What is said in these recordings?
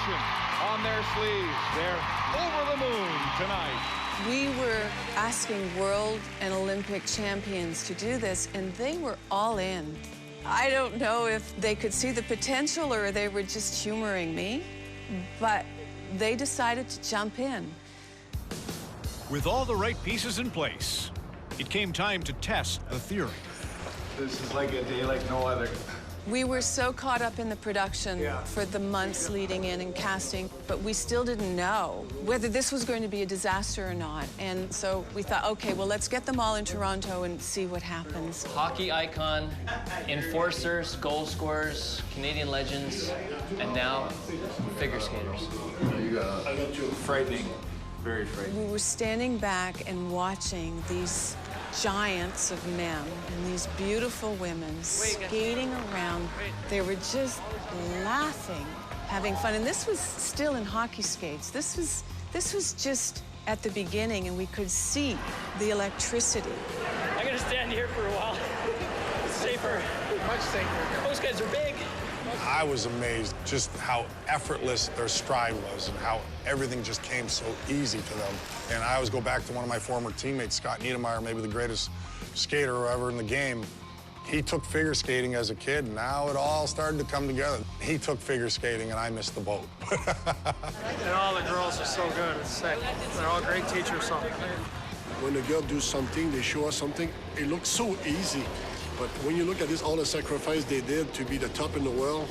tradition on their sleeves. They're over the moon tonight. We were asking world and Olympic champions to do this, and they were all in. I don't know if they could see the potential or they were just humoring me, but they decided to jump in. With all the right pieces in place, it came time to test the theory. This is like a day like no other. We were so caught up in the production for the months leading in and casting, but we still didn't know whether this was going to be a disaster or not. And so we thought, okay, well, let's get them all in Toronto and see what happens. Hockey icon, enforcers, goal scorers, Canadian legends, and now figure skaters. Frightening, very frightening. We were standing back and watching these giants of men and these beautiful women skating around. They were just laughing, having fun. And this was still in hockey skates. This was just at the beginning, and we could see the electricity. I'm gonna stand here for a while. It's safer. Much safer. Those guys are big. I was amazed just how effortless their stride was and how everything just came so easy to them. And I always go back to one of my former teammates, Scott Niedermayer, maybe the greatest skater ever in the game. He took figure skating as a kid, and now it all started to come together. He took figure skating, and I missed the boat. And all the girls are so good, it's sick. They're all great teachers. So. When the girls do something, they show us something, it looks so easy. But when you look at this, all the sacrifice they did to be the top in the world,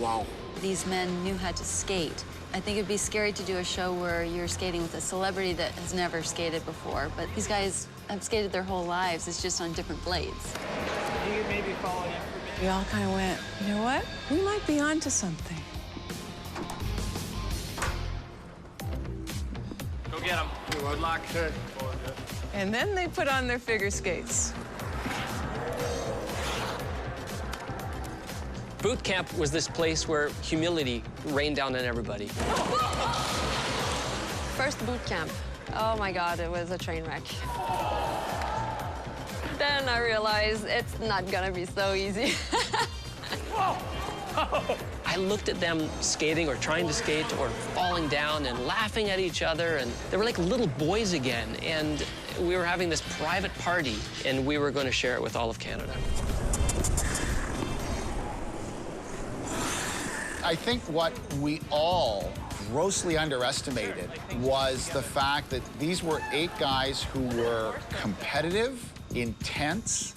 wow. These men knew how to skate. I think it'd be scary to do a show where you're skating with a celebrity that has never skated before, but these guys have skated their whole lives. It's just on different blades. You maybe follow him. We all kind of went, you know what? We might be onto something. Go get them. Good luck. And then they put on their figure skates. Boot camp was this place where humility rained down on everybody. First boot camp. Oh my God, it was a train wreck. Then I realized it's not gonna be so easy. I looked at them skating or trying to skate or falling down and laughing at each other, and they were like little boys again. And we were having this private party, and we were going to share it with all of Canada. I think what we all grossly underestimated was the fact that these were 8 guys who were competitive, intense,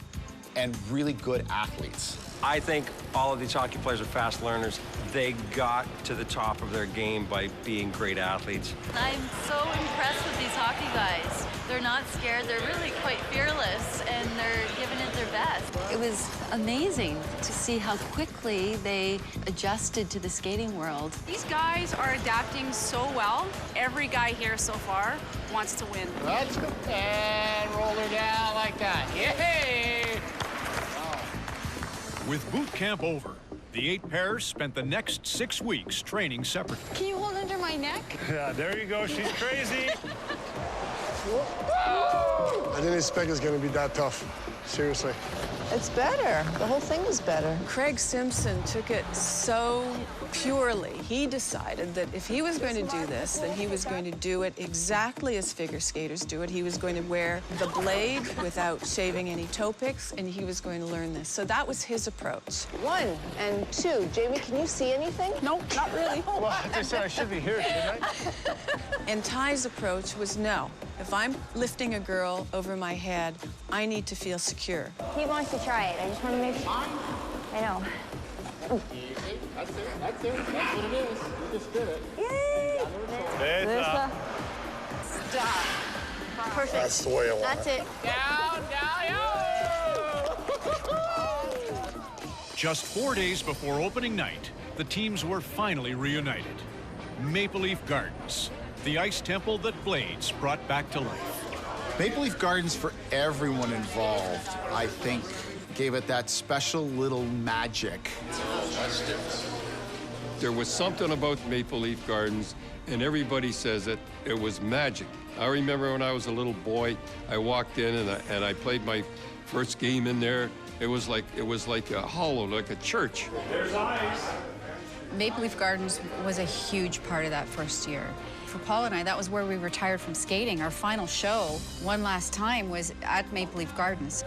and really good athletes. I think all of these hockey players are fast learners. They got to the top of their game by being great athletes. I'm so impressed with these hockey guys. They're not scared, they're really quite fearless, and they're giving it their best. It was amazing to see how quickly they adjusted to the skating world. These guys are adapting so well. Every guy here so far wants to win. Let's go. And roll her down like that. Yay! With boot camp over, the 8 pairs spent the next 6 weeks training separately. Can you hold under my neck? Yeah, there you go. She's crazy. I didn't expect it was going to be that tough, seriously. It's better. The whole thing is better. Craig Simpson took it so purely. He decided that if he was going to do this, then he was going to do it exactly as figure skaters do it. He was going to wear the blade without shaving any toe picks, and he was going to learn this. So that was his approach. 1 and 2. Jamie, can you see anything? No, not really. Well, I said I should be here, shouldn't I? And Ty's approach was no. If I'm lifting a girl over my head, I need to feel secure. He wants to try it. I just want to make sure. I know. That's it. That's it. That's what it is. You just did it. Yay! Lisa. Stop. Perfect. That's the way I want That's it. Down, down, yo! Just 4 days before opening night, the teams were finally reunited. Maple Leaf Gardens, the ice temple that Blades brought back to life. Maple Leaf Gardens, for everyone involved, I think, gave it that special little magic. There was something about Maple Leaf Gardens, and everybody says it was magic. I remember when I was a little boy, I walked in and I played my first game in there. It was like a hollow, like a church. There's ice. Maple Leaf Gardens was a huge part of that first year. For Paul and I, that was where we retired from skating. Our final show, one last time, was at Maple Leaf Gardens.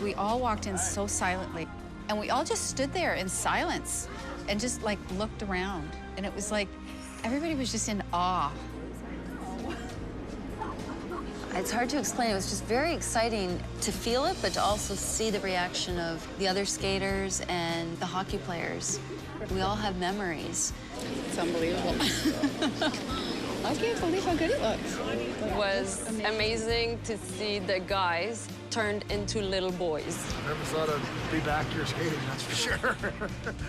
We all walked in so silently, and we all just stood there in silence and just, like, looked around. And it was like everybody was just in awe. It's hard to explain. It was just very exciting to feel it, but to also see the reaction of the other skaters and the hockey players. We all have memories. It's unbelievable. I can't believe how good it looks. It was amazing to see the guys turned into little boys. Never thought I'd be back here skating, that's for sure.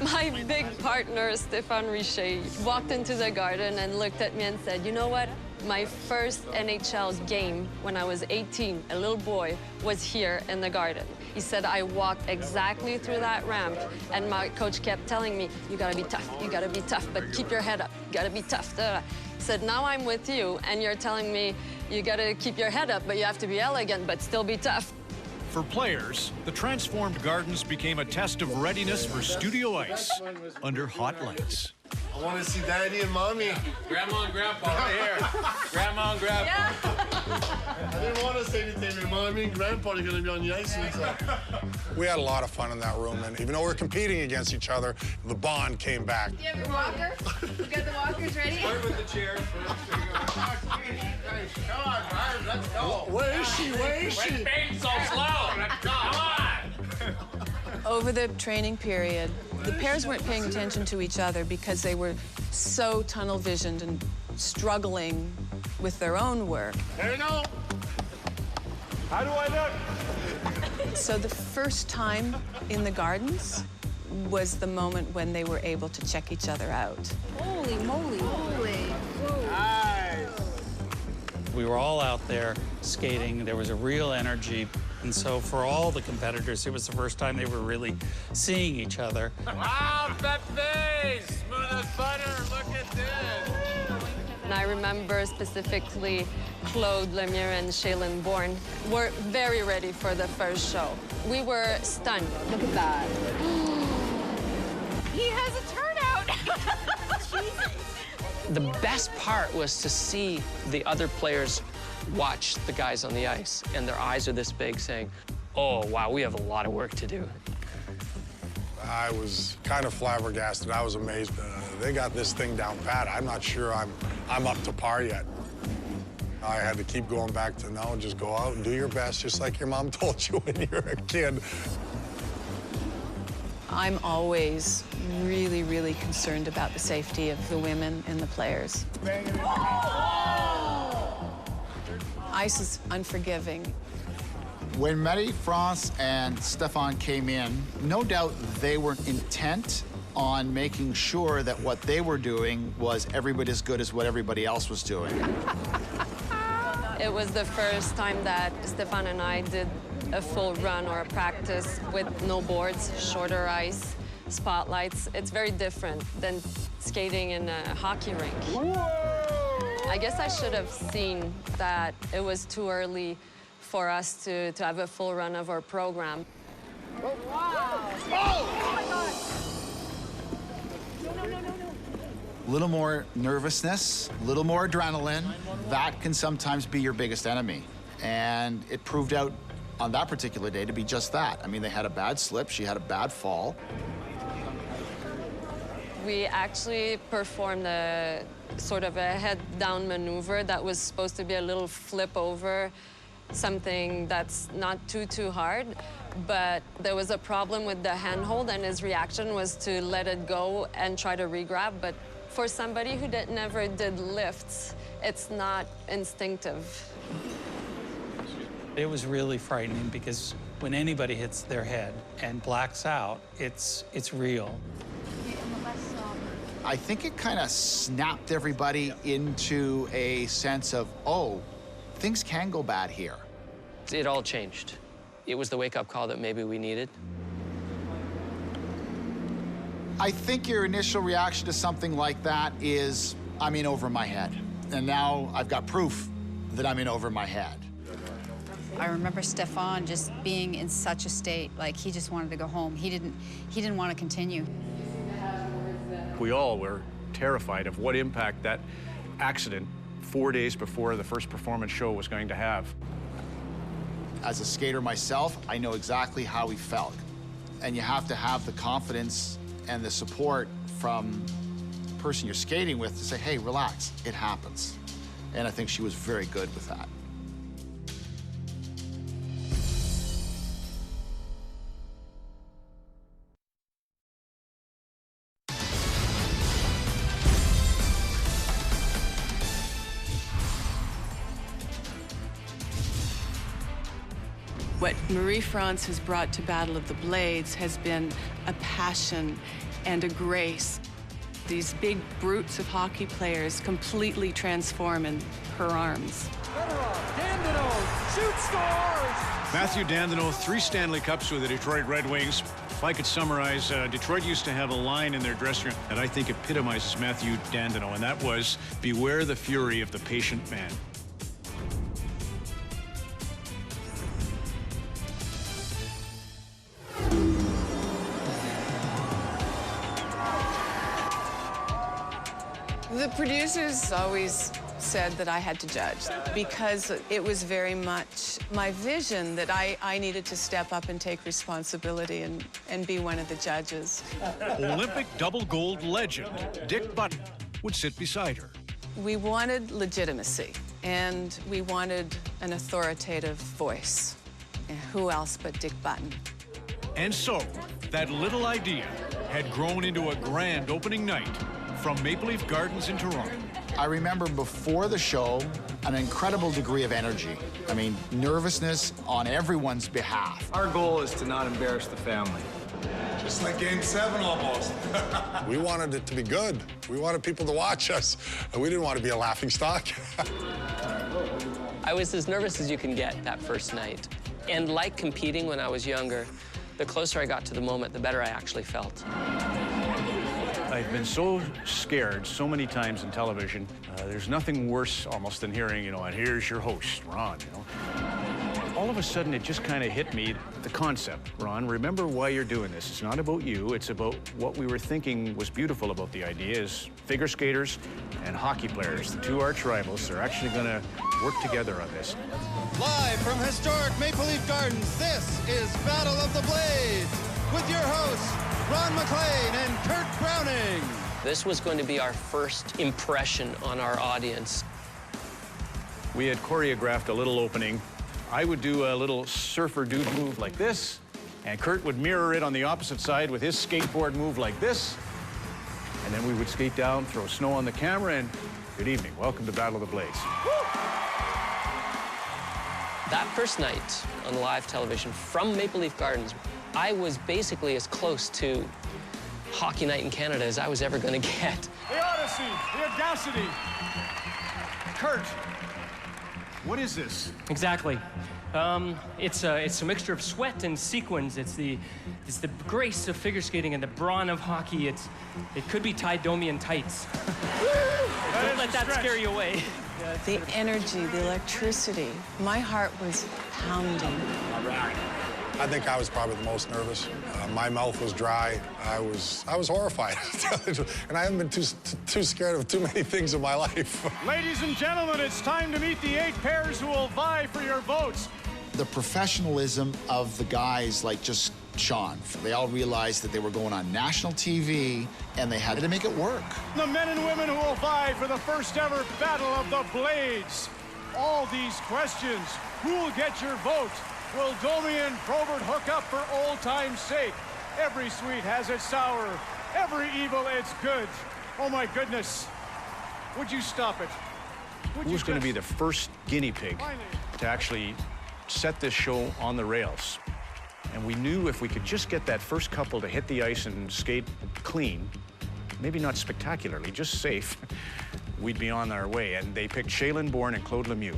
My big partner, Stéphane Richer, walked into the garden and looked at me and said, you know what? My first NHL game when I was 18, a little boy, was here in the garden. He said I walked exactly through that ramp, and my coach kept telling me, you gotta be tough, but keep your head up, you gotta be tough. He said, now I'm with you, and you're telling me you gotta keep your head up, but you have to be elegant, but still be tough. For players, the transformed gardens became a test of readiness for studio ice under hot lights. I want to see Daddy and Mommy. Grandma and Grandpa right here. Grandma and Grandpa. Yeah. I didn't want to say anything, but Mommy and Grandpa are going to be on the ice and stuff. We had a lot of fun in that room, and even though we're competing against each other, the bond came back. Do you have your walker? You got the walkers ready? Start with the chairs. Come on, Barb, let's go. Where is she? Where is she? Quit being so slow. Let's go. Come on. Over the training period, the pairs weren't paying attention to each other because they were so tunnel-visioned and struggling with their own work. There you go. How do I look? So the first time in the gardens was the moment when they were able to check each other out. Holy moly, holy. Nice. We were all out there skating. There was a real energy. And so for all the competitors, it was the first time they were really seeing each other. Wow, Pepe! Smooth as butter. Look at this. And I remember specifically Claude Lemieux and Shaylin Bourne were very ready for the first show. We were stunned. Look at that. He has a turnout. Jesus. The best part was to see the other players watch the guys on the ice, and their eyes are this big, saying, oh, wow, we have a lot of work to do. I was kind of flabbergasted. I was amazed. They got this thing down pat. I'm not sure I'm up to par yet. I had to keep going back to, no, just go out and do your best, just like your mom told you when you were a kid. I'm always really, really concerned about the safety of the women and the players. Ice is unforgiving. When Marie-France and Stéphane came in, no doubt they were intent on making sure that what they were doing was every bit as good as what everybody else was doing. It was the first time that Stéphane and I did a full run or a practice with no boards, shorter ice, spotlights. It's very different than skating in a hockey rink. I guess I should have seen that it was too early for us to have a full run of our program. Oh, wow. Oh my God. No. A little more nervousness, a little more adrenaline. That can sometimes be your biggest enemy. And it proved out on that particular day to be just that. I mean, they had a bad slip, she had a bad fall. We actually performed a sort of a head-down maneuver that was supposed to be a little flip over, something that's not too hard. But there was a problem with the handhold, and his reaction was to let it go and try to re-grab. But for somebody who never did lifts, it's not instinctive. It was really frightening because when anybody hits their head and blacks out, it's real. I think it kind of snapped everybody into a sense of, oh, things can go bad here. It all changed. It was the wake-up call that maybe we needed. I think your initial reaction to something like that is, I'm in over my head. And now I've got proof that I'm in over my head. I remember Stéphane just being in such a state, like he just wanted to go home. He didn't want to continue. We all were terrified of what impact that accident 4 days before the first performance show was going to have. As a skater myself, I know exactly how he felt. And you have to have the confidence and the support from the person you're skating with to say, hey, relax, it happens. And I think she was very good with that. What Marie-France has brought to Battle of the Blades has been a passion and a grace. These big brutes of hockey players completely transform in her arms. Dandino, shoot, scores! Matthew Dandino, 3 Stanley Cups with the Detroit Red Wings. If I could summarize, Detroit used to have a line in their dressing room that I think epitomizes Matthew Dandino, and that was, beware the fury of the patient man. The producers always said that I had to judge because it was very much my vision that I needed to step up and take responsibility and be one of the judges. Olympic double gold legend Dick Button would sit beside her. We wanted legitimacy, and we wanted an authoritative voice. And who else but Dick Button? And so, that little idea had grown into a grand opening night from Maple Leaf Gardens in Toronto. I remember before the show, an incredible degree of energy. I mean, nervousness on everyone's behalf. Our goal is to not embarrass the family. Just like Game 7 almost. We wanted it to be good. We wanted people to watch us. We didn't want to be a laughingstock. I was as nervous as you can get that first night. And like competing when I was younger, the closer I got to the moment, the better I actually felt. I've been so scared so many times in television. There's nothing worse almost than hearing, you know, and here's your host, Ron, you know. All of a sudden, it just kind of hit me, the concept. Ron, remember why you're doing this. It's not about you. It's about what we were thinking was beautiful about the idea is figure skaters and hockey players, the 2 arch rivals, they're actually going to work together on this. Live from historic Maple Leaf Gardens, this is Battle of the Blades with your hosts, Ron McLean and Kurt Browning. This was going to be our first impression on our audience. We had choreographed a little opening. I would do a little surfer dude move like this, and Kurt would mirror it on the opposite side with his skateboard move like this. And then we would skate down, throw snow on the camera, and good evening. Welcome to Battle of the Blades. That first night on live television from Maple Leaf Gardens, I was basically as close to Hockey Night in Canada as I was ever going to get. The odyssey, the audacity. Kurt, what is this? Exactly. It's a mixture of sweat and sequins. It's the grace of figure skating and the brawn of hockey. It could be Tydomian tights. Don't let that scare you away. The energy, the electricity. My heart was pounding. I think I was probably the most nervous. My mouth was dry. I was horrified. And I haven't been too scared of too many things in my life. Ladies and gentlemen, it's time to meet the 8 pairs who will vie for your votes. The professionalism of the guys like just Sean. They all realized that they were going on national TV, and they had to make it work. The men and women who will vie for the first ever Battle of the Blades. All these questions, who will get your vote? Will Domi and Probert hook up for old time's sake? Every sweet has its sour, every evil its good. Oh my goodness, would you stop it? Who's going to be the first guinea pig to actually set this show on the rails? And we knew if we could just get that first couple to hit the ice and skate clean, maybe not spectacularly, just safe, we'd be on our way. And they picked Shaylin Bourne and Claude Lemieux.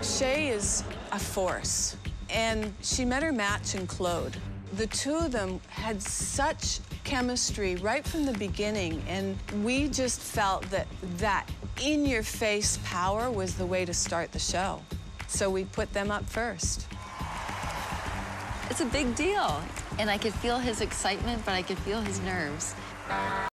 Shay is a force, and she met her match in Claude. The 2 of them had such chemistry right from the beginning, and we just felt that in-your-face power was the way to start the show. So we put them up first. It's a big deal, and I could feel his excitement, but I could feel his nerves.